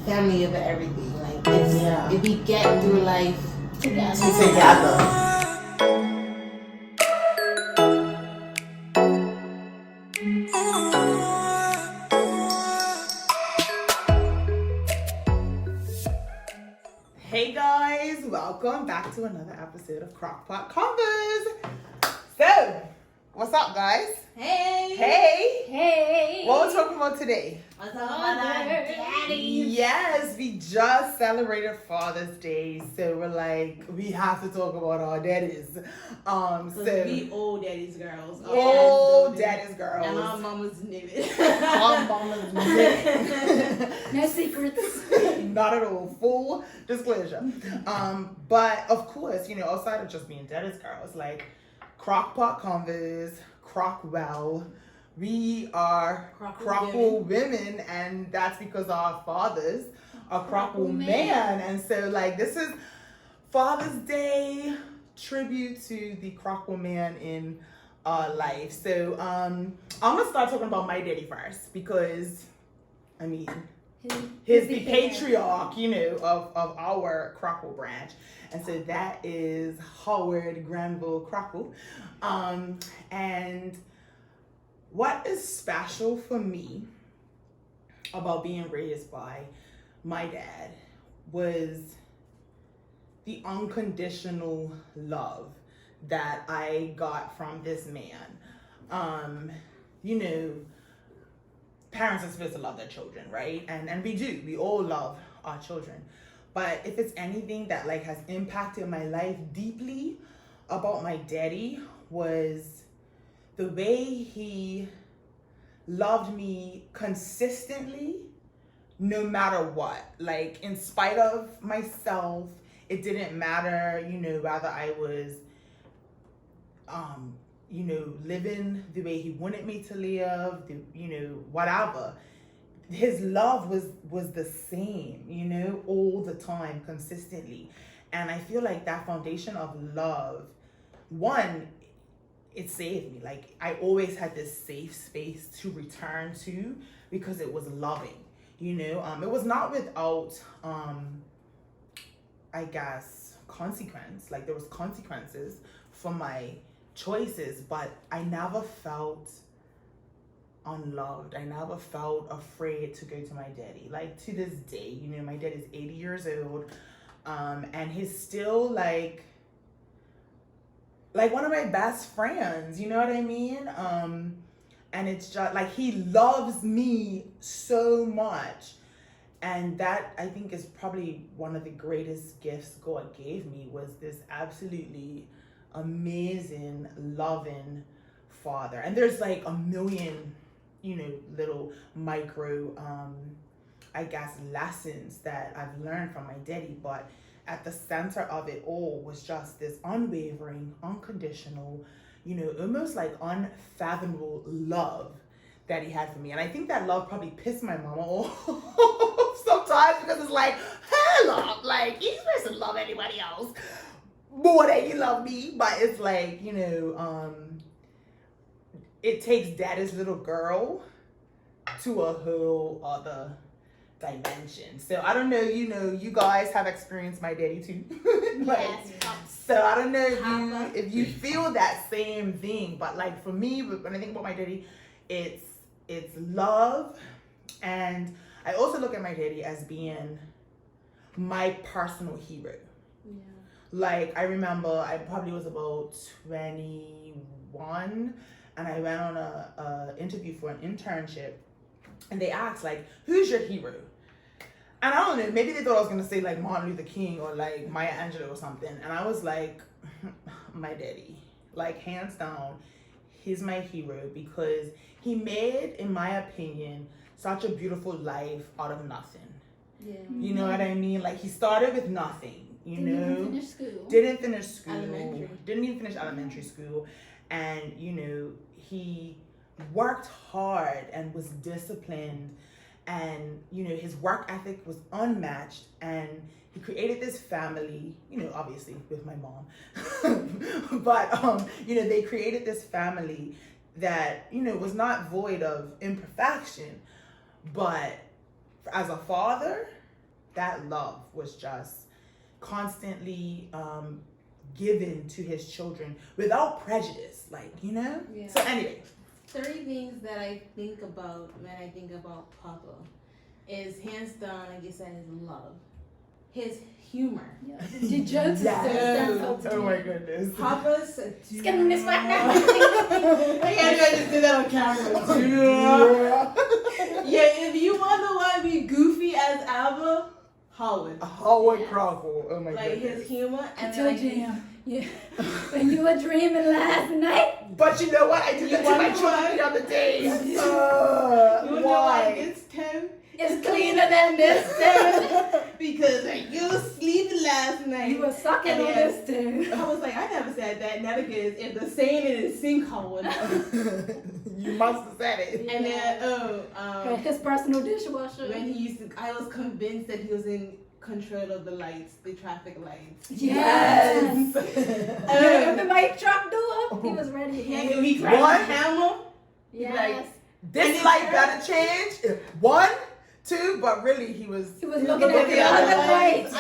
family over everything. Like, if we get through life Together. Hey guys, welcome back to another episode of Crockpot Convos. So, what's up, guys? Hey! Hey! What are we talking about today? We're talking about our daddies. Yes, we just celebrated Father's Day, so we're like, we have to talk about our daddies. So we old daddies girls. old daddies girls. And our mamas knew it. Our mamas knew it. No secrets. Not at all. Full disclosure. But of course, outside of just being daddies girls, like Crockpot Convos, Crockwell, we are Crockwell women, and that's because our fathers are Crockwell men. And so, like, this is Father's Day tribute to the Crockwell man in our life. So, I'm gonna start talking about my daddy first because, I mean, he's the patriarch, of our Crockwell branch. And so that is Howard Granville Crockwell. And what is special for me about being raised by my dad was the unconditional love that I got from this man. Parents are supposed to love their children, right? And we do. We all love our children. But if it's anything that like has impacted my life deeply about my daddy was the way he loved me consistently, no matter what. Like, in spite of myself, it didn't matter, whether I was, living the way he wanted me to live, whatever. His love was the same, all the time, consistently. And I feel like that foundation of love, one, it saved me. Like, I always had this safe space to return to because it was loving, it was not without, I guess, consequence. Like, there was consequences for my choices, but I never felt unloved. I never felt afraid to go to my daddy. Like, to this day, my dad is 80 years old, and he's still like one of my best friends, you know what I mean? And it's just like, he loves me so much. And that, I think, is probably one of the greatest gifts God gave me, was this absolutely amazing, loving father. And there's like a million, little micro, I guess, lessons that I've learned from my daddy. But at the center of it all was just this unwavering, unconditional, almost like unfathomable love that he had for me. And I think that love probably pissed my mama off sometimes, because it's like, hello, like, you're supposed to love anybody else more than you love me. But it's like, it takes daddy's little girl to a whole other dimension. So I don't know, you guys have experienced my daddy too. Yes. So I don't know if you feel that same thing, but like, for me, when I think about my daddy, it's love. And I also look at my daddy as being my personal hero. Yeah. Like, I remember I probably was about 21, and I went on a interview for an internship, and they asked, like, who's your hero? And I don't know, maybe they thought I was gonna say like Martin Luther King or like Maya Angelou or something. And I was like, my daddy. Like, hands down, he's my hero, because he made, in my opinion, such a beautiful life out of nothing. Yeah. You know what I mean? Like, he started with nothing, Didn't even finish school. Didn't finish school. Elementary. Didn't even finish elementary school. And, he worked hard and was disciplined. And, his work ethic was unmatched. And he created this family, obviously with my mom. But, they created this family that, was not void of imperfection. But as a father, that love was just constantly given to his children without prejudice, like, you know? Yeah. So anyway. 3 things that I think about when I think about Papa is hands down, like you said, his love, his humor. Yeah. The jokes Oh my goodness. Papa's Skin this back. I just did that on camera. Yeah, if you wonder why we goofy as Alba, Howard. Howard Crockwell. Oh my Like goodness. his humor I and told like you. Yeah. When you were dreaming last night. But you know what? I did You that to my wonder children why? the other day. you know Why? like it's 10 It's cleaner than this thing. because like, you was sleeping last night. You were sucking And on then- this thing. I was like, I never said that. Never because if the saying it is sinkhole. You must have said it. And then His personal dishwasher. when he used to, I was convinced that he was in control of the lights, the traffic lights. Yes. Remember my truck door? He was ready. He grabbed What? the hammer. Yes. This light better change. 1, 2, but really he was He was looking at looking the at other the lights.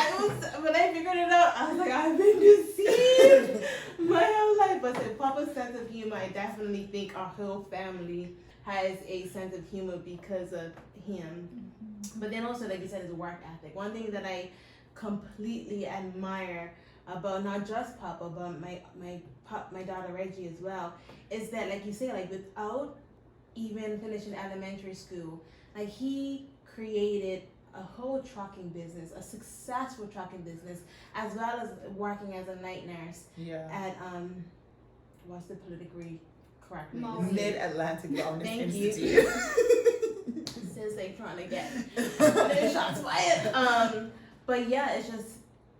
When I figured it out, I was like, I've been deceived my whole life. But the Papa's sense of humor, I definitely think our whole family has a sense of humor because of him. But then also, like you said, his work ethic. One thing that I completely admire about not just Papa, but my daughter Reggie as well, is that, like you say, like without even finishing elementary school, like he created a whole trucking business, a successful trucking business, as well as working as a night nurse at what's the politically correct name? Mid-Atlantic Wellness Thank you. Institute. Since they trying to get their shots fired. But yeah, it's just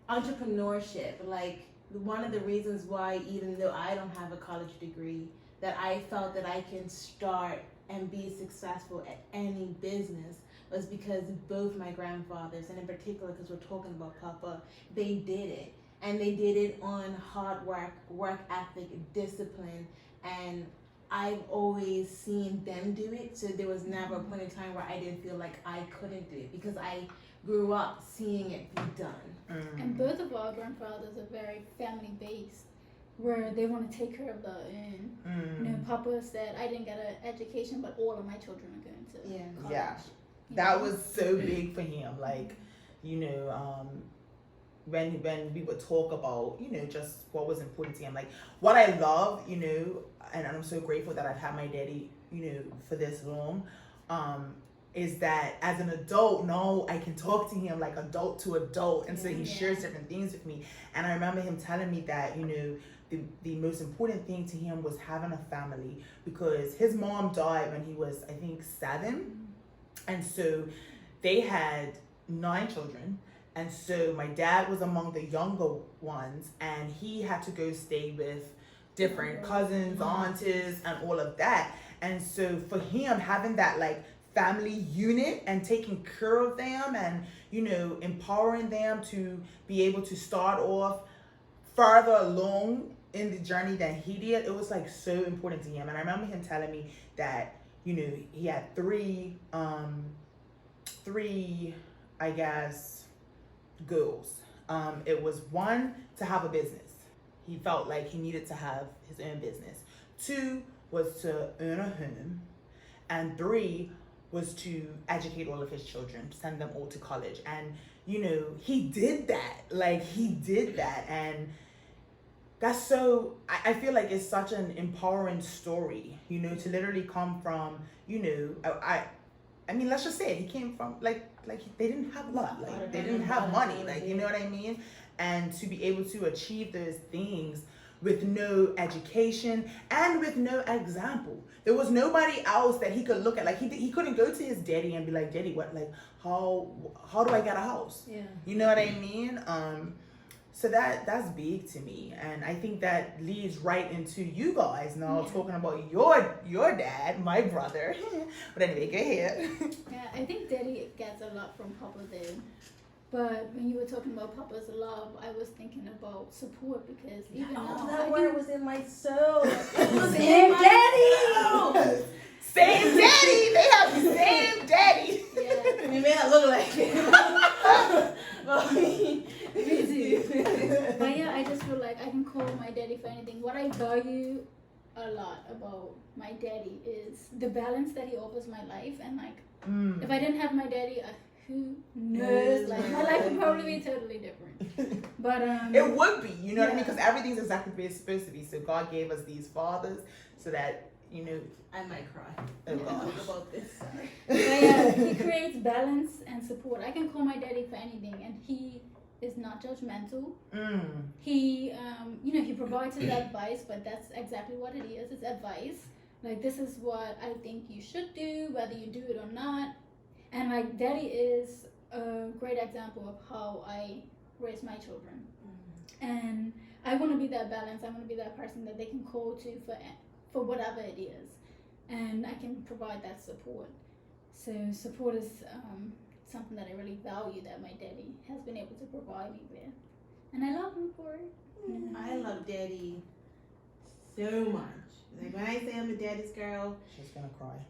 entrepreneurship. Like one of the reasons why, even though I don't have a college degree, that I felt that I can start and be successful at any business was because both my grandfathers, and in particular because we're talking about Papa, they did it. And they did it on hard work ethic, discipline, and I've always seen them do it, so there was never a point in time where I didn't feel like I couldn't do it because I grew up seeing it be done. And both of our grandfathers are very family based, where they want to take care of the end. You know, Papa said, I didn't get an education, but all of my children are going to college. Yeah. That was so big for him. Like, you know, when we would talk about, you know, just what was important to him. Like, what I love, you know, and I'm so grateful that I've had my daddy, you know, for this long, is that as an adult, now I can talk to him like adult to adult. And so he shares different things with me. And I remember him telling me that, you know, the most important thing to him was having a family, because his mom died when he was, I think, 7. And so they had 9 children. And so my dad was among the younger ones, and he had to go stay with different cousins, aunties, and all of that. And so for him, having that like family unit and taking care of them and, you know, empowering them to be able to start off further along in the journey than he did, it was like so important to him. And I remember him telling me that, you know, he had three, I guess, goals. It was 1, to have a business. He felt like he needed to have his own business. 2 was to earn a home. And 3 was to educate all of his children, send them all to college. And, you know, he did that. Like, he did that. And that's so, I feel like it's such an empowering story, you know, to literally come from, you know, I mean, let's just say it. He came from, like they didn't have a lot. Like, they didn't have money. Like, you know what I mean? And to be able to achieve those things with no education and with no example. There was nobody else that he could look at. Like, he couldn't go to his daddy and be like, Daddy, what, like, how do I get a house? Yeah. You know what I mean? So that's big to me. And I think that leads right into you guys now talking about your dad, my brother. But anyway, go ahead. Yeah, I think Daddy gets a lot from Papa then. But when you were talking about Papa's love, I was thinking about support, because even now, that word was in my soul. It was Same in my daddy. soul. Same daddy. They have the same daddy. Yeah. You may not look like it. call my daddy for anything. What I value a lot about my daddy is the balance that he offers my life, and like if I didn't have my daddy, who knows? Like my life would probably be totally different. But it would be, you know what I mean? Because everything's exactly the way it's supposed to be. So God gave us these fathers so that, you know. I might cry. Oh God. About this. But yeah, he creates balance and support. I can call my daddy for anything, and he is not judgmental. He, he provides his advice, but that's exactly what it is. It's advice. Like, this is what I think you should do, whether you do it or not. And like, daddy is a great example of how I raise my children. And I want to be that balance. I want to be that person that they can call to for whatever it is. And I can provide that support. So support is something that I really value, that my daddy has been able to provide me with. And I love him for it. I love daddy so much. Like, when I say I'm a daddy's girl, She's gonna cry.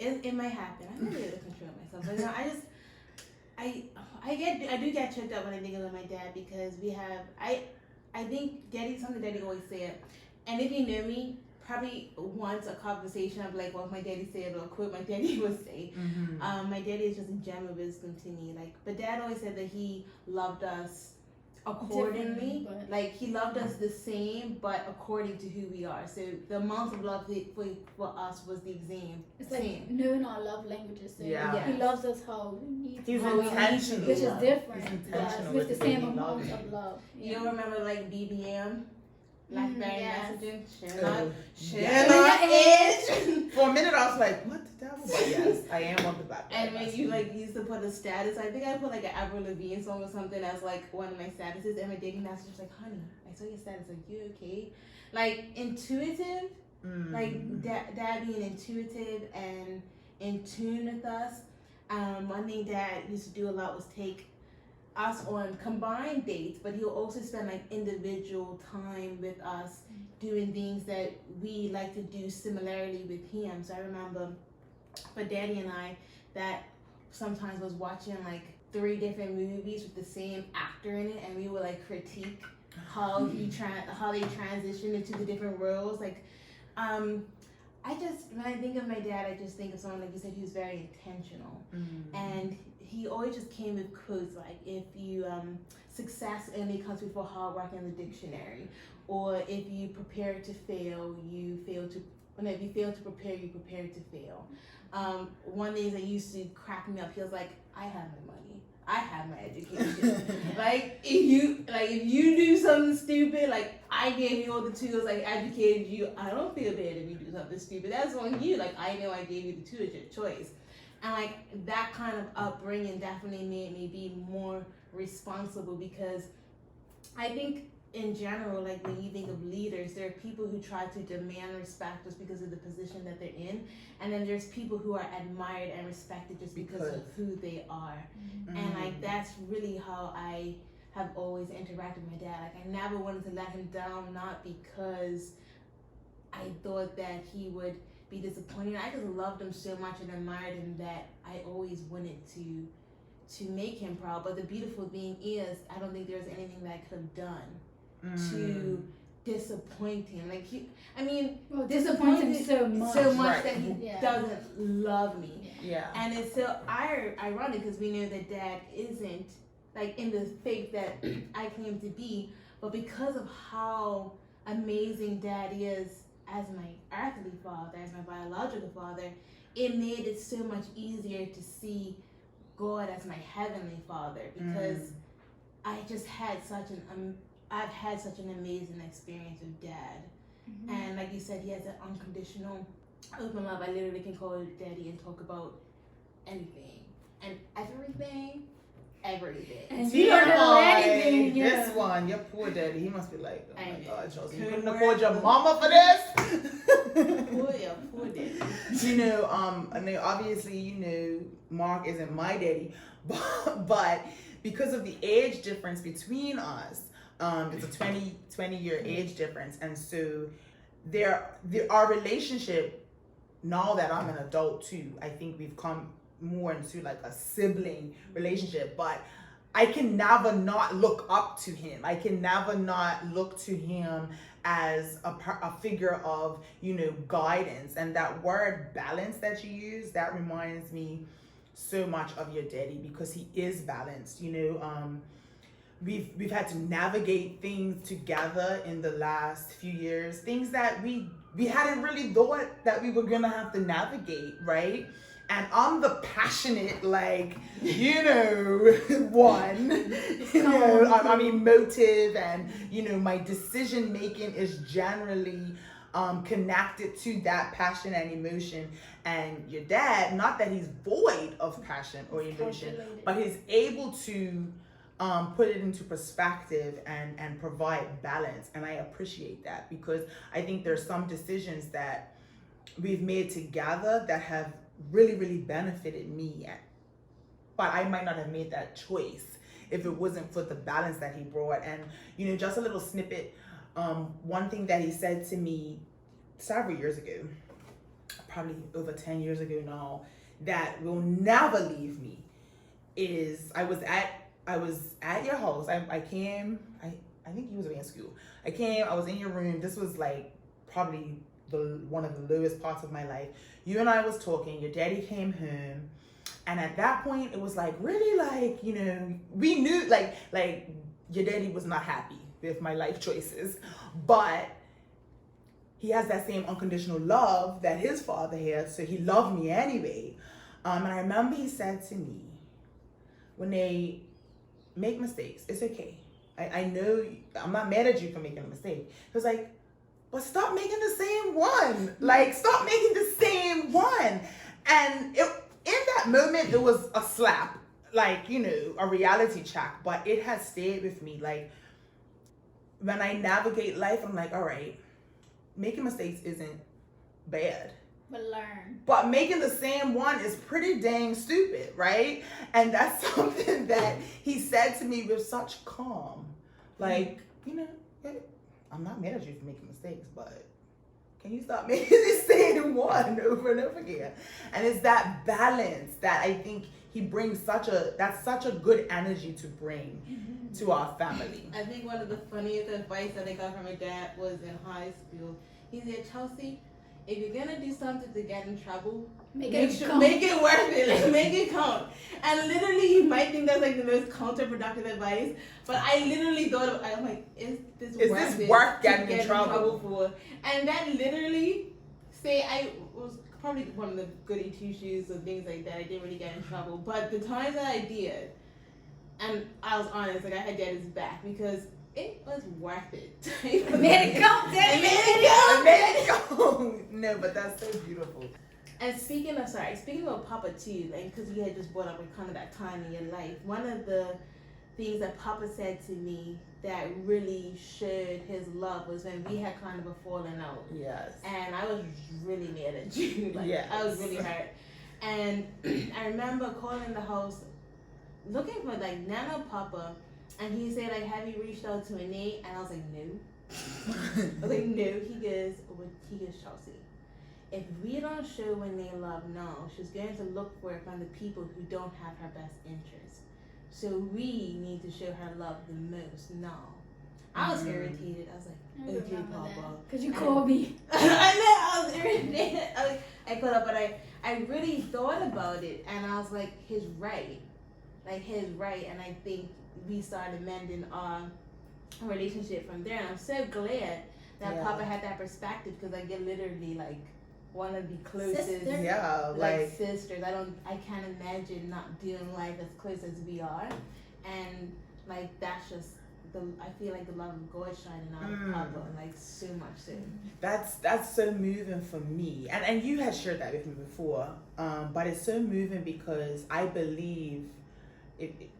it might happen. I'm not able to control myself. But I do get choked up when I think about my dad, because I think daddy, something daddy always said, and if you know me, probably once a conversation of like what my daddy said or a quote my daddy would say. My daddy is just a gem of wisdom to me. Like, but dad always said that he loved us accordingly. Like, he loved us the same, but according to who we are. So the amount of love for us was the same. It's like knowing our love languages. So Yeah. he loves us how we need. He's how we intentional. need, which is different. He's intentional with the with the way same he amount loves of you. love. You don't remember like BBM? Blackberry yes. messaging? Yeah. Edge. For a minute, I was like, what the devil? But yes, I am on the back. And when you like used to put a status, I think I put like an Avril Lavigne song or something as like one of my statuses, and my dating message was like, honey, I saw your status, like, you okay? Like, intuitive, like dad being intuitive and in tune with us. One thing dad used to do a lot was take us on combined dates, but he'll also spend like individual time with us doing things that we like to do similarly with him. So I remember for daddy and I that sometimes was watching like 3 different movies with the same actor in it, and we would like critique how how they transition into the different roles. Like, when I think of my dad, I just think of someone, like you said, who's very intentional. And he always just came with quotes like, if you, success only comes before hard work in the dictionary. Or if you prepare to fail, if you fail to prepare, you prepare to fail. One thing that used to crack me up, he was like, I have my money. I have my education. Like, if you do something stupid, like, I gave you all the tools, like, educated you. I don't feel bad if you do something stupid. That's on you. Like, I know I gave you the tools, your choice. And like, that kind of upbringing definitely made me be more responsible, because I think in general, like, when you think of leaders, there are people who try to demand respect just because of the position that they're in, and then there's people who are admired and respected just because of who they are. And like, that's really how I have always interacted with my dad. Like, I never wanted to let him down, not because I thought that he would be disappointed. I just loved him so much and admired him that I always wanted to make him proud. But the beautiful thing is, I don't think there's anything that I could have done to disappoint him. Like, disappoint him so much that he doesn't love me. And it's so ironic, because we know that dad isn't like in the faith that I claim to be, but because of how amazing dad is as my earthly father, as my biological father, it made it so much easier to see God as my heavenly father, because I just had I've had such an amazing experience with dad. And like you said, he has an unconditional open love. I literally can call daddy and talk about anything and everything. And you don't know anything. This one, your poor daddy, he must be like, oh my God, Chelsea, you couldn't afford your mama for this? Poor daddy. I mean, obviously, Mark isn't my daddy, but because of the age difference between us, it's a 20-year age difference, and so our relationship, now that I'm an adult too, I think we've come more into like a sibling relationship, but I can never not look up to him. I can never not look to him as a figure of, guidance. And that word balance that you use, that reminds me so much of your daddy, because he is balanced. We've had to navigate things together in the last few years, things that we hadn't really thought that we were gonna have to navigate, right? And I'm the passionate, one, I'm emotive, and, my decision making is generally connected to that passion and emotion. And your dad, not that he's void of passion or emotion, but he's able to put it into perspective and provide balance. And I appreciate that, because I think there's some decisions that we've made together that have really, really benefited me. But I might not have made that choice if it wasn't for the balance that he brought. And, just a little snippet. One thing that he said to me several years ago, probably over 10 years ago now, that will never leave me, is I was at your house. I came, I think you was away in school. I was in your room. This was probably one of the lowest parts of my life. You and I was talking, your daddy came home, and at that point it was really we knew your daddy was not happy with my life choices, but he has that same unconditional love that his father had, so he loved me anyway. And I remember he said to me, when they make mistakes, it's okay. I know I'm not mad at you for making a mistake. He was like, but stop making the same one. Stop making the same one. And in that moment, it was a slap, a reality check, but it has stayed with me. When I navigate life, I'm like, all right, making mistakes isn't bad. But making the same one is pretty dang stupid, right? And that's something that he said to me with such calm. I'm not mad at you for making mistakes, but can you stop making the same one over and over again? And it's that balance that I think he brings such a good energy to bring to our family. I think one of the funniest advice that I got from my dad was in high school. He said, Chelsea, if you're gonna do something to get in trouble, make it worth it. Make it count. And literally, you might think that's the most counterproductive advice, but I literally thought I'm like, is this worth getting in trouble for? And that literally, I was probably one of the goody two shoes or things like that. I didn't really get in trouble, but the times that I did, and I was honest, I had daddy's back, because it was worth it. Made it count, Daddy. Made it count. No, but that's so beautiful. And speaking of Papa too, because you had just brought up kind of that time in your life, one of the things that Papa said to me that really showed his love was when we had kind of a falling out. Yes. And I was really mad at you. Yes. I was really hurt. And I remember calling the house looking for Nana Papa. And he said, have you reached out to Nate? And I was like, no. I was like, no. He goes, Chelsea, if we don't show Renee love now, she's going to look for it from the people who don't have her best interests. So we need to show her love the most now. I was irritated. I was like, okay, Papa. Because you called me. I know, I was irritated. I called up, but I really thought about it. And I was like, he's right. And I think we started mending our relationship from there. And I'm so glad that Papa had that perspective, because I get literally one of the closest sisters. I can't imagine not doing life as close as we are. And that's just I feel like the love of God shining out of Papa, so much so. That's so moving for me. And you had shared that with me before. But it's so moving because I believe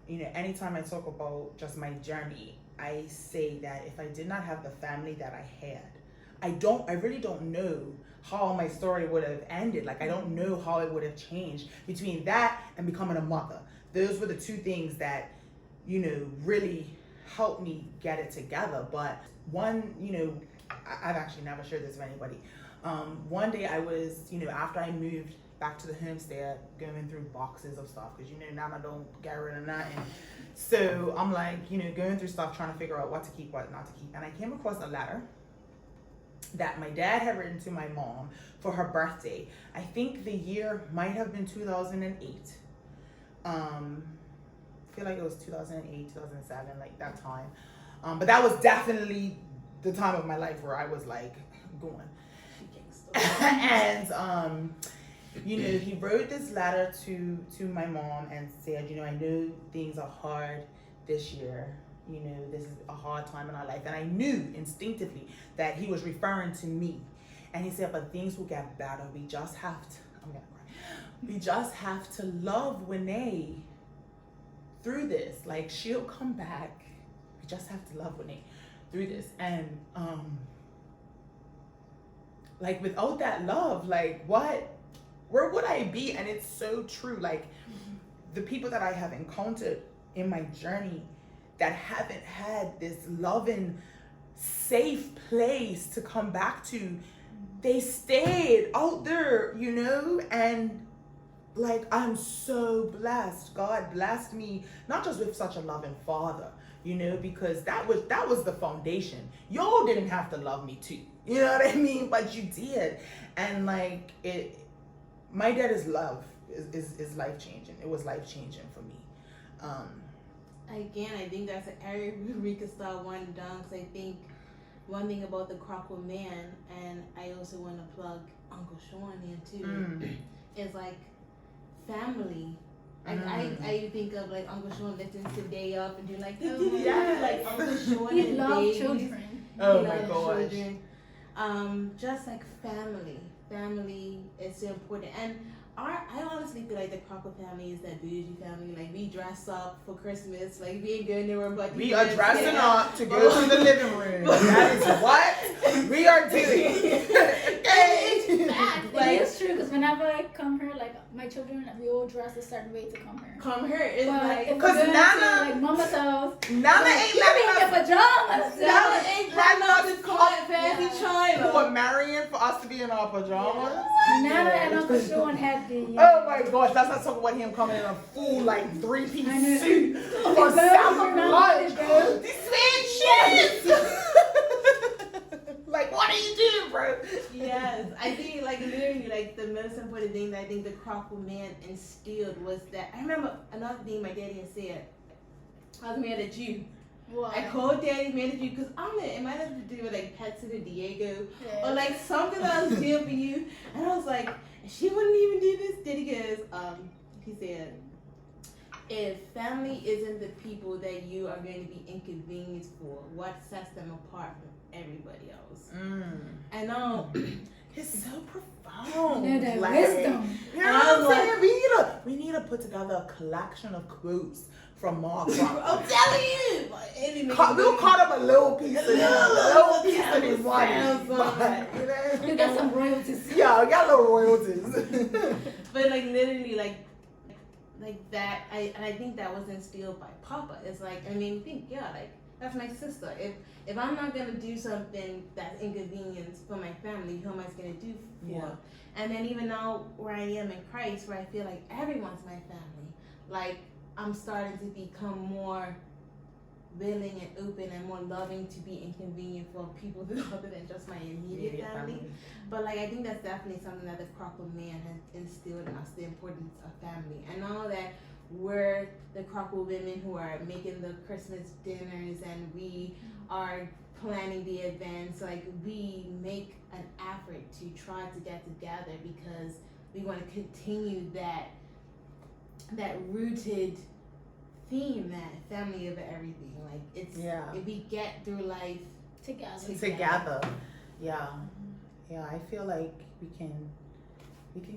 anytime I talk about just my journey, I say that if I did not have the family that I had, I really don't know how my story would have ended. I don't know how it would have changed between that and becoming a mother. Those were the two things that, really helped me get it together. But one, I've actually never shared this with anybody. One day I was, after I moved back to the homestead, going through boxes of stuff because Nana don't get rid of nothing. So I'm like, going through stuff, trying to figure out what to keep, what not to keep. And I came across a letter that my dad had written to my mom for her birthday. I think the year might have been 2008. I feel like it was 2008, 2007, like that time. But that was definitely the time of my life where I was like going. And he wrote this letter to my mom and said, I know things are hard this year. This is a hard time in our life. And I knew instinctively that he was referring to me. And he said, but things will get better. We just have to, I'm gonna cry. We just have to love Winnie through this. Like, she'll come back. We just have to love Winnie through this. And like, without that love, like, where would I be? And it's so true. Like, the people that I have encountered in my journey that haven't had this loving, safe place to come back to, they stayed out there, and like, I'm so blessed. God blessed me, not just with such a loving father, because that was the foundation. Y'all didn't have to love me too, you know what I mean? But you did. And like, my dad's love is life-changing. It was life-changing for me. Again, I think that's an area we could start one down, because I think one thing about the Crockwell man, and I also want to plug Uncle Sean here too, is like family. I think of like Uncle Sean lifting today up and doing like, yes. like Uncle Sean He and loved babies. children. Oh He my loves gosh. children. Just like family. Family is so important. And I honestly feel like the Crockwell family is that bougie family. Like, we dress up for Christmas. Like, we ain't going nowhere but we are dressing up to go to the living room. That is what we are doing. It's fact. Like, It is true, because whenever I come here, like, my children, we all dress a certain way to come here. Come here. It's But like, if we're 'cause going Nana- to, like, Mama's house, Nana ain't you letting be in us. your pajamas. Nana ain't letting us Letting us call come it fancy Yeah. China. Who are marrying for us to be in our pajamas? Nana and Uncle Sean had the. Oh my gosh, let's not talk about him coming in a full like 3-piece I know. suit Okay, for so summer now lunch. let's go. These shits. Like, what are you doing, bro? Yes, I think like literally like the most important thing that I think the Crockwell man instilled was that, I remember another thing my daddy had said. I was mad at you. What? I called daddy mad at you because I'm it might have to do with like Pet Sitter Diego Yeah. or like something that I was doing for you, and I was like, she wouldn't even do this. Daddy goes, he said, if family isn't the people that you are going to be inconvenienced for, what sets them apart from everybody else? And It's so profound. No, that like, wisdom. You know what I'm saying? We need to put together a collection of quotes from Mark Crockwell. I'm telling you, We'll cut up a little piece of it. A little piece of his money. Sounds But, you know? You got some royalties. Yeah, we got little royalties. But like literally like that, I think that was instilled by Papa. It's like, I mean, think, yeah, like that's my sister. If I'm not gonna do something that's inconvenience for my family, who am I gonna do for? Yeah. And then even now where I am in Christ, where I feel like everyone's my family, like I'm starting to become more willing and open and more loving to be inconvenient for people other than just my immediate family. But like I think that's definitely something that the Crockwell man has instilled in us, the importance of family. And now that we're the Crockwell women who are making the Christmas dinners and we are planning the events, like we make an effort to try to get together because we want to continue that rooted theme, that family over everything. Like it's if we get through life Together. Yeah. Yeah, I feel like we can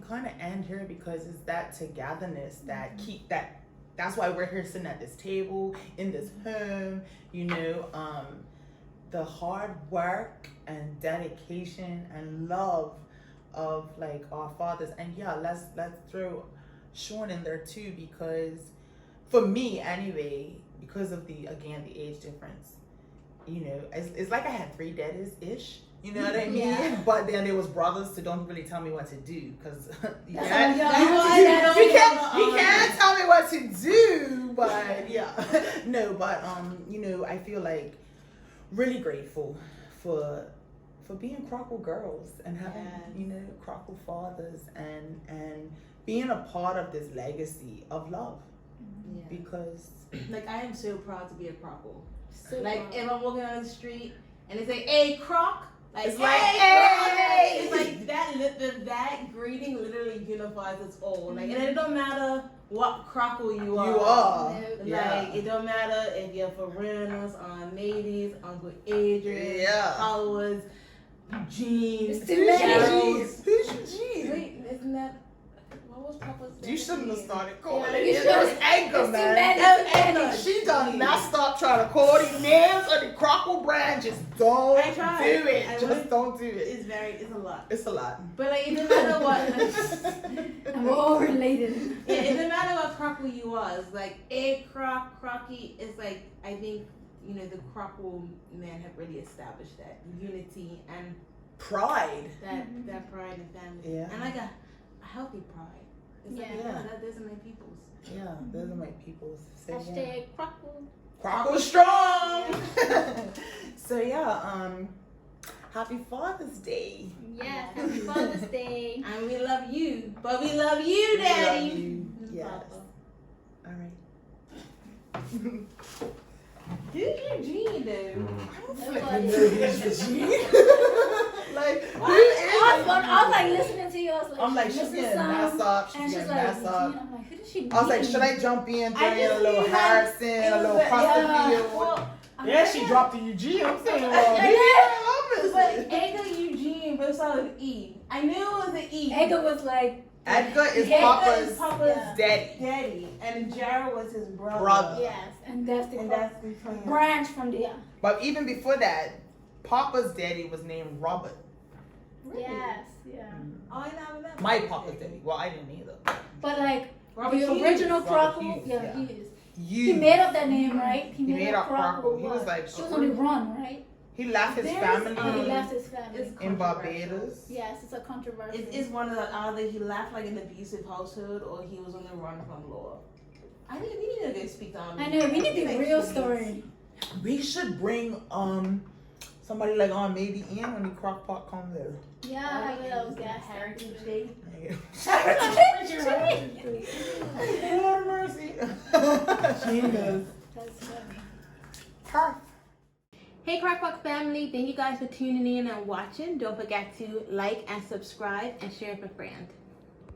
kind of end here because it's that togetherness that keep that's why we're here sitting at this table in this home, the hard work and dedication and love of like our fathers. And yeah, let's throw Sean in there too, because for me anyway, because of the age difference, it's like I had 3 daddies ish. You know what I mean? Yeah. But then there was brothers, so don't really tell me what to do, because you That's can't, all you can't tell me what to do. But yeah, no. But you know, I feel like really grateful for being Crockwell girls and having you know Crockwell fathers and being a part of this legacy of love. Yeah. Because Like, I am so proud to be a Crockwell. So Like, proud. if I'm walking down the street and they say, "Hey, Croc," like, It's like, "Hey!" "Hey!" It's like that greeting literally unifies us all. Like, and it don't matter what Crockwell you are. you are, No. Like, yeah. it don't matter if you're foreigners, ladies, Uncle Adrian, Yeah. followers, Eugene, It's too many Gerald. Who's Eugene? Wait, isn't that what was Papa's name? You shouldn't have started calling Yeah, it. you It should. was Anchor, It's too man. many. Edna. She done messed up trying to call these names on the Crockwell brand. Just don't I tried. do it. I Just really- don't do it. It's a lot. It's a lot. But like, it doesn't matter what. And we're all related. Yeah, it doesn't matter what Crockwell you was. Like, Crocky. It's like, I think, you know, the Crockwell men have really established that unity and Pride. that pride in family. Yeah. And like a healthy pride. It's like, Yeah. that those are my peoples. Yeah, those are my peoples. So, yeah. Hashtag Crockwell. Crockwell strong. So yeah, happy Father's Day. Yes, happy Father's Day. And we love you. But we love you, Daddy. We love you. And Yes. Papa. All right. Who's Eugene, though? Nobody. Like, who I is was like listening to you. I was like, I'm like, she's missing getting some. messed up. And She's she's getting like, messed up. Eugene. I'm like, who did she I was like, mean? should I jump in, throw I in a just little feel like Harrison, it a little was a- Chesterfield? Well, I'm Yeah, like, she dropped the Eugene. I'm saying, I well, did. maybe but Edgar Eugene, but it started with E. I knew it was an E. Edgar was like, Edgar is Edgar Papa's is Papa's Yeah. daddy. daddy, and Jared was his brother. Brother. yes, and that's the And that's between branch from there. But even before that, Papa's daddy was named Robert. Really? Yes, yeah. Oh, I never met My Papa's daddy. Well, I didn't either. But like Robert the Hughes. original Robert Crockwell, Hughes, yeah, yeah. he is. You. He made up that name, right? He made up Crockwell. He what? was like, She was on the run, right? he left his There's, family And he left his family. It's in controversial. Barbados. Yes, it's a controversy. It's one of the either he left like an abusive household or he was on the run from law. We need to go speak to him. I know, we need the real story. We should bring somebody like maybe Ian on the Crockpot Convo. Yeah, I have those guys. Heritage Day. Lord mercy. Jesus. That's funny. Perfect. Hey Crockpot family, thank you guys for tuning in and watching. Don't forget to like and subscribe and share with a friend.